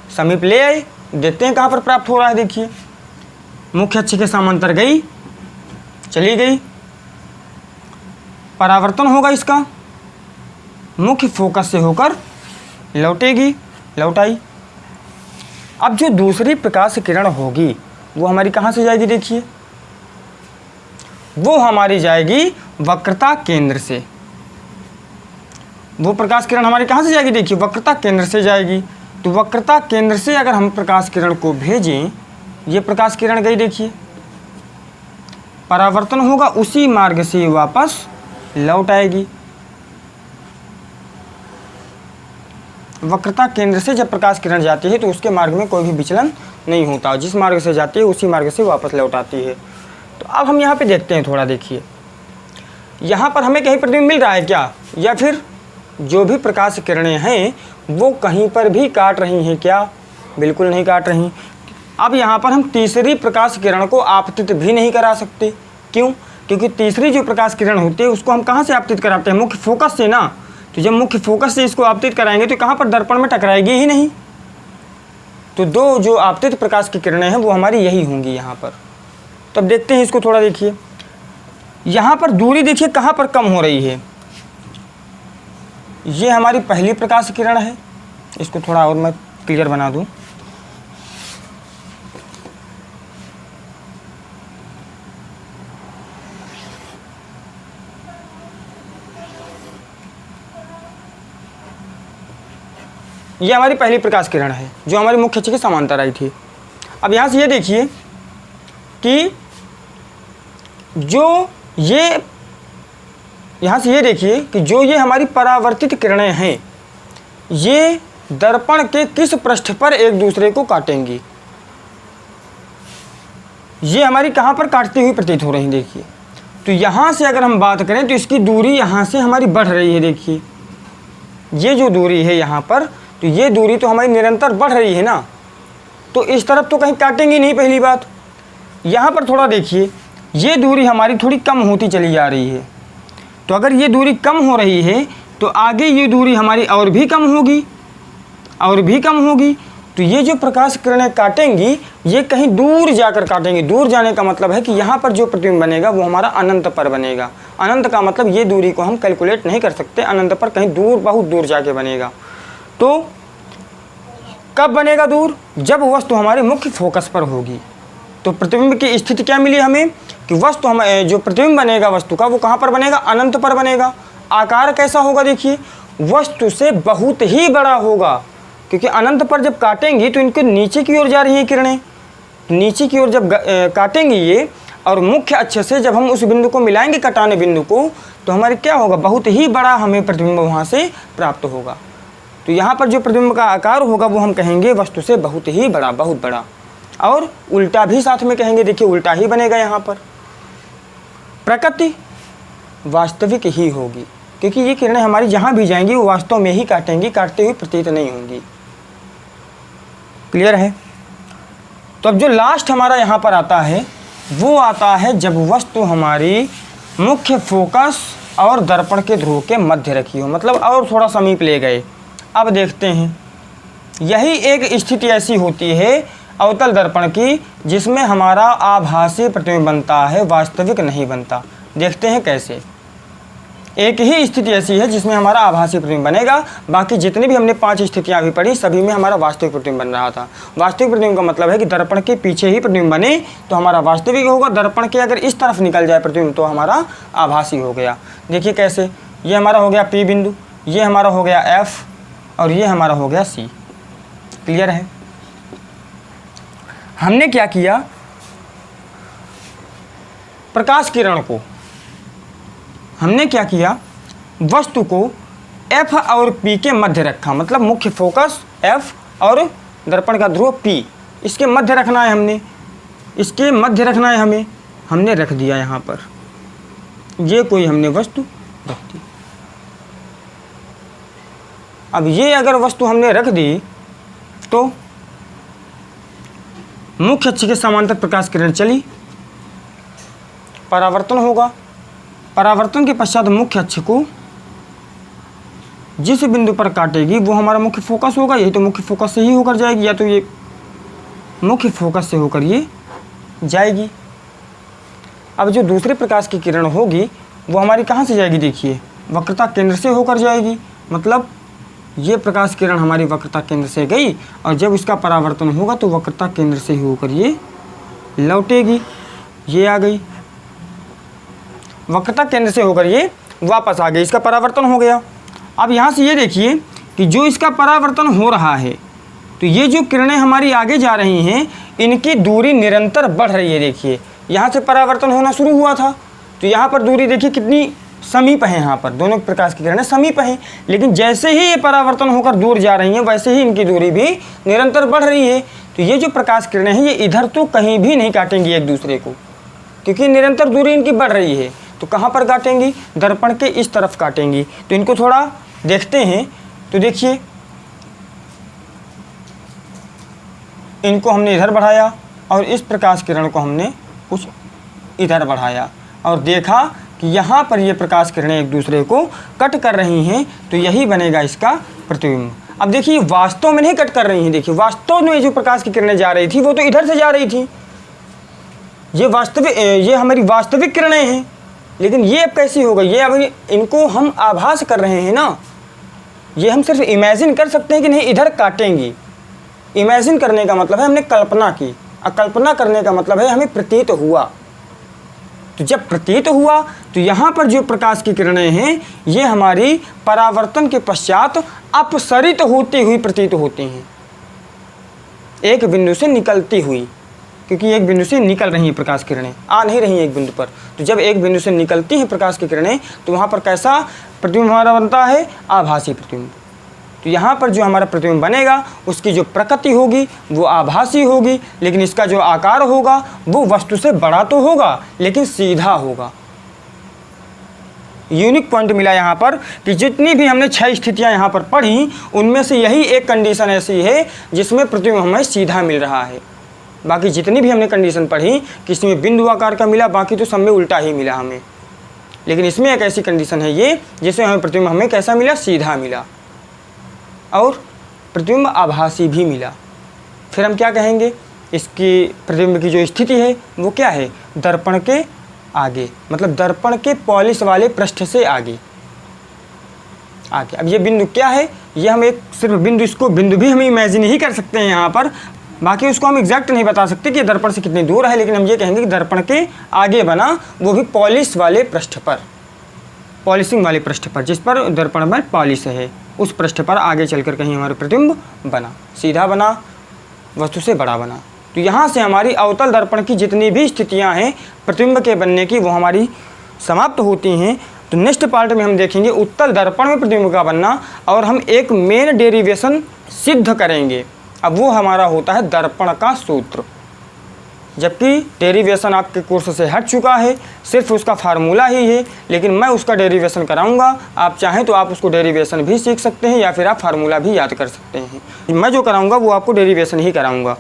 समीप ले आए, देखते हैं कहाँ पर प्राप्त हो रहा है। देखिए मुख्य अक्ष के समांतर गई, चली गई, परावर्तन होगा इसका, मुख्य फोकस से होकर लौटेगी, लौट आई। अब जो दूसरी प्रकाश किरण होगी वो हमारी कहाँ से जाएगी? देखिए वो हमारी जाएगी वक्रता केंद्र से। वो प्रकाश किरण हमारी कहाँ से जाएगी? देखिए वक्रता केंद्र से जाएगी। तो वक्रता केंद्र से अगर हम प्रकाश किरण को भेजें, ये प्रकाश किरण गई, देखिए परावर्तन होगा, उसी मार्ग से वापस लौट आएगी। वक्रता केंद्र से जब प्रकाश किरण जाती है तो उसके मार्ग में कोई भी विचलन नहीं होता। जिस मार्ग से जाती है उसी मार्ग से वापस लौट आती है। तो अब हम यहाँ पे देखते हैं थोड़ा। देखिए यहाँ पर हमें कहीं प्रतिबिंब मिल रहा है क्या? या फिर जो भी प्रकाश किरणें हैं वो कहीं पर भी काट रही हैं क्या? बिल्कुल नहीं काट रही। अब यहाँ पर हम तीसरी प्रकाश किरण को आपतित भी नहीं करा सकते। क्यों? क्योंकि तीसरी जो प्रकाश किरण होती है उसको हम कहाँ से आपतित कराते हैं? मुख्य फोकस से ना। तो जब मुख्य फोकस से इसको आपतित कराएंगे तो कहाँ पर? दर्पण में टकराएगी ही नहीं। तो दो जो आपतित प्रकाश की किरणें हैं वो हमारी यही होंगी यहाँ पर। तो अब देखते हैं इसको थोड़ा। देखिए यहाँ पर दूरी देखिए कहाँ पर कम हो रही है। ये हमारी पहली प्रकाश किरण है। इसको थोड़ा और मैं क्लियर बना दूँ। ये हमारी पहली प्रकाश किरण है जो हमारी मुख्य अक्ष के समांतर आई थी। अब यहाँ से ये देखिए कि जो ये यहाँ से ये देखिए कि जो ये हमारी परावर्तित किरणें हैं ये दर्पण के किस पृष्ठ पर एक दूसरे को काटेंगी। ये हमारी कहाँ पर काटती हुई प्रतीत हो रही। देखिए तो यहाँ से अगर हम बात करें तो इसकी दूरी यहाँ से हमारी बढ़ रही है। देखिए ये जो दूरी है यहाँ पर, तो ये दूरी तो हमारी निरंतर बढ़ रही है ना। तो इस तरफ तो कहीं काटेंगी नहीं। पहली बात यहाँ पर थोड़ा देखिए ये दूरी हमारी थोड़ी कम होती चली जा रही है। तो अगर ये दूरी कम हो रही है तो आगे ये दूरी हमारी और भी कम होगी, और भी कम होगी। तो ये जो प्रकाश किरणें काटेंगी ये कहीं दूर जाकर काटेंगी। दूर जाने का मतलब है कि यहाँ पर जो प्रतिबिंब बनेगा वो हमारा अनंत पर बनेगा। अनंत का मतलब ये दूरी को हम कैलकुलेट नहीं कर सकते। अनंत पर कहीं दूर, बहुत दूर जाके बनेगा। तो कब बनेगा दूर? जब वस्तु हमारे मुख्य फोकस पर होगी। तो प्रतिबिंब की स्थिति क्या मिली हमें कि वस्तु जो प्रतिबिंब बनेगा वस्तु का वो कहाँ पर बनेगा? अनंत पर बनेगा। आकार कैसा होगा? देखिए वस्तु से बहुत ही बड़ा होगा, क्योंकि अनंत पर जब काटेंगी तो इनके नीचे की ओर जा रही हैं किरणें। नीचे की ओर जब काटेंगी ये, और मुख्य अक्ष से जब हम उस बिंदु को मिलाएंगे कटाने बिंदु को, तो हमारे क्या होगा? बहुत ही बड़ा हमें प्रतिबिंब वहाँ से प्राप्त होगा। तो यहाँ पर जो प्रतिबिंब का आकार होगा वो हम कहेंगे वस्तु से बहुत ही बड़ा, बहुत बड़ा। और उल्टा भी साथ में कहेंगे। देखिए उल्टा ही बनेगा यहाँ पर। प्रकृति वास्तविक ही होगी, क्योंकि ये किरणें हमारी जहाँ भी जाएंगी वो वास्तव में ही काटेंगी, काटते हुए प्रतीत नहीं होंगी। क्लियर है? तो अब जो लास्ट हमारा यहाँ पर आता है वो आता है जब वस्तु हमारी मुख्य फोकस और दर्पण के ध्रुव के मध्य रखी हो, मतलब और थोड़ा समीप ले गए। अब देखते हैं, यही एक स्थिति ऐसी होती है अवतल दर्पण की जिसमें हमारा आभासी प्रतिबिंब बनता है, वास्तविक नहीं बनता। देखते हैं कैसे। एक ही स्थिति ऐसी है जिसमें हमारा आभासी प्रतिबिंब बनेगा, बाकी जितनी भी हमने 5 स्थितियां अभी पढ़ी सभी में हमारा वास्तविक प्रतिबिंब बन रहा था। वास्तविक प्रतिबिंब का मतलब है कि दर्पण के पीछे ही प्रतिबिंब बने तो हमारा वास्तविक होगा, दर्पण के अगर इस तरफ निकल जाए प्रतिबिंब तो हमारा आभासी हो गया। देखिए कैसे, ये हमारा हो गया P बिंदु, ये हमारा हो गया F और ये हमारा हो गया C। क्लियर है? हमने क्या किया, प्रकाश किरण को हमने क्या किया, वस्तु को F और P के मध्य रखा, मतलब मुख्य फोकस F और दर्पण का ध्रुव P, इसके मध्य रखना है हमने, इसके मध्य रखना है हमें, हमने रख दिया यहाँ पर। ये कोई हमने वस्तु रख दी। अब ये अगर वस्तु हमने रख दी तो मुख्य अक्ष के समांतर प्रकाश किरण चली, परावर्तन होगा, परावर्तन के पश्चात मुख्य अक्ष को जिस बिंदु पर काटेगी वो हमारा मुख्य फोकस होगा। यही तो मुख्य फोकस से ही होकर जाएगी, या तो ये मुख्य फोकस से होकर ये जाएगी। अब जो दूसरे प्रकाश की किरण होगी वो हमारी कहाँ से जाएगी, देखिए वक्रता केंद्र से होकर जाएगी। मतलब ये प्रकाश किरण हमारी वक्रता केंद्र से गई और जब इसका परावर्तन होगा तो वक्रता केंद्र से ही होकर ये लौटेगी। ये आ गई, वक्रता केंद्र से होकर ये वापस आ गई, इसका परावर्तन हो गया। अब यहाँ से ये देखिए कि जो इसका परावर्तन हो रहा है तो ये जो किरणें हमारी आगे जा रही हैं इनकी दूरी निरंतर बढ़ रही है। देखिए यहाँ से परावर्तन होना शुरू हुआ था तो यहाँ पर दूरी देखिए कितनी समीप है, यहाँ पर दोनों प्रकाश की किरणें समीप हैं, लेकिन जैसे ही ये परावर्तन होकर दूर जा रही हैं वैसे ही इनकी दूरी भी निरंतर बढ़ रही है। तो ये जो प्रकाश किरणें हैं ये इधर तो कहीं भी नहीं काटेंगी एक दूसरे को, क्योंकि निरंतर दूरी इनकी बढ़ रही है। तो कहाँ पर काटेंगी, दर्पण के इस तरफ काटेंगी। तो इनको थोड़ा देखते हैं, तो देखिए इनको हमने इधर बढ़ाया और इस प्रकाश किरण को हमने कुछ इधर बढ़ाया और देखा कि यहाँ पर ये प्रकाश किरणें एक दूसरे को कट कर रही हैं, तो यही बनेगा इसका प्रतिबिंब। अब देखिए वास्तव में नहीं कट कर रही हैं, देखिए वास्तव में जो प्रकाश की किरणें जा रही थी वो तो इधर से जा रही थी, ये हमारी वास्तविक किरणें हैं, लेकिन ये अब कैसी हो गई, ये अब इनको हम आभास कर रहे हैं ना, ये हम सिर्फ इमेजिन कर सकते हैं कि नहीं इधर काटेंगी। इमेजिन करने का मतलब है हमने कल्पना की, और कल्पना करने का मतलब है हमें प्रतीत हुआ। तो जब प्रतीत हुआ तो यहाँ पर जो प्रकाश की किरणें हैं ये हमारी परावर्तन के पश्चात अपसरित होती हुई प्रतीत होती हैं, एक बिंदु से निकलती हुई, क्योंकि एक बिंदु से निकल रही हैं प्रकाश किरणें, आ नहीं रही हैं एक बिंदु पर। तो जब एक बिंदु से निकलती हैं प्रकाश की किरणें तो वहाँ पर कैसा प्रतिबिंब हमारा बनता है, आभासी प्रतिबिंब। तो यहाँ पर जो हमारा प्रतिबिंब बनेगा उसकी जो प्रकृति होगी वो आभासी होगी, लेकिन इसका जो आकार होगा वो वस्तु से बड़ा तो होगा लेकिन सीधा होगा। यूनिक पॉइंट मिला यहाँ पर कि जितनी भी हमने 6 स्थितियाँ यहाँ पर पढ़ी उनमें से यही एक कंडीशन ऐसी है जिसमें प्रतिबिंब हमें सीधा मिल रहा है। बाकी जितनी भी हमने कंडीशन पढ़ी किसी में बिंदु आकार का मिला, बाकी तो सब में उल्टा ही मिला हमें, लेकिन इसमें एक ऐसी कंडीशन है ये जिसमें हमें प्रतिबिंब हमें कैसा मिला, सीधा मिला और प्रतिबिंब आभासी भी मिला। फिर हम क्या कहेंगे, इसकी प्रतिबिंब की जो स्थिति है वो क्या है, दर्पण के आगे, मतलब दर्पण के पॉलिश वाले पृष्ठ से आगे। अब ये बिंदु क्या है, ये हम एक सिर्फ बिंदु, इसको बिंदु भी हम इमेजिन ही कर सकते हैं यहाँ पर, बाकी उसको हम एग्जैक्ट नहीं बता सकते कि दर्पण से कितनी दूर है, लेकिन हम ये कहेंगे कि दर्पण के आगे बना, वो भी पॉलिश वाले पृष्ठ पर, पॉलिशिंग वाले पृष्ठ पर, जिस पर दर्पण में पॉलिश है उस पृष्ठ पर आगे चलकर कहीं हमारा प्रतिबिंब बना, सीधा बना, वस्तु से बड़ा बना। तो यहाँ से हमारी अवतल दर्पण की जितनी भी स्थितियाँ हैं प्रतिबिंब के बनने की वो हमारी समाप्त होती हैं। तो नेक्स्ट पार्ट में हम देखेंगे उत्तल दर्पण में प्रतिबिंब का बनना, और हम एक मेन डेरिवेशन सिद्ध करेंगे। अब वो हमारा होता है दर्पण का सूत्र, जबकि डेरिवेशन आपके कोर्स से हट चुका है, सिर्फ उसका फार्मूला ही है, लेकिन मैं उसका डेरिवेशन कराऊंगा। आप चाहें तो आप उसको डेरिवेशन भी सीख सकते हैं या फिर आप फार्मूला भी याद कर सकते हैं। मैं जो कराऊंगा वो आपको डेरिवेशन ही कराऊंगा।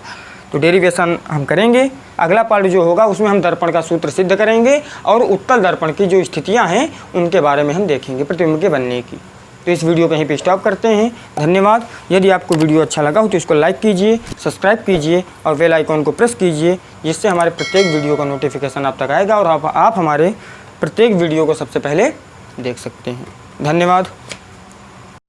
तो डेरिवेशन हम करेंगे, अगला पार्ट जो होगा उसमें हम दर्पण का सूत्र सिद्ध करेंगे और उत्तल दर्पण की जो स्थितियाँ हैं उनके बारे में हम देखेंगे प्रतिबिंब के बनने की। तो इस वीडियो को यहीं पे स्टॉप करते हैं। धन्यवाद। यदि आपको वीडियो अच्छा लगा हो तो इसको लाइक कीजिए, सब्सक्राइब कीजिए और बेल आइकॉन को प्रेस कीजिए, जिससे हमारे प्रत्येक वीडियो का नोटिफिकेशन आप तक आएगा और आप हमारे प्रत्येक वीडियो को सबसे पहले देख सकते हैं। धन्यवाद।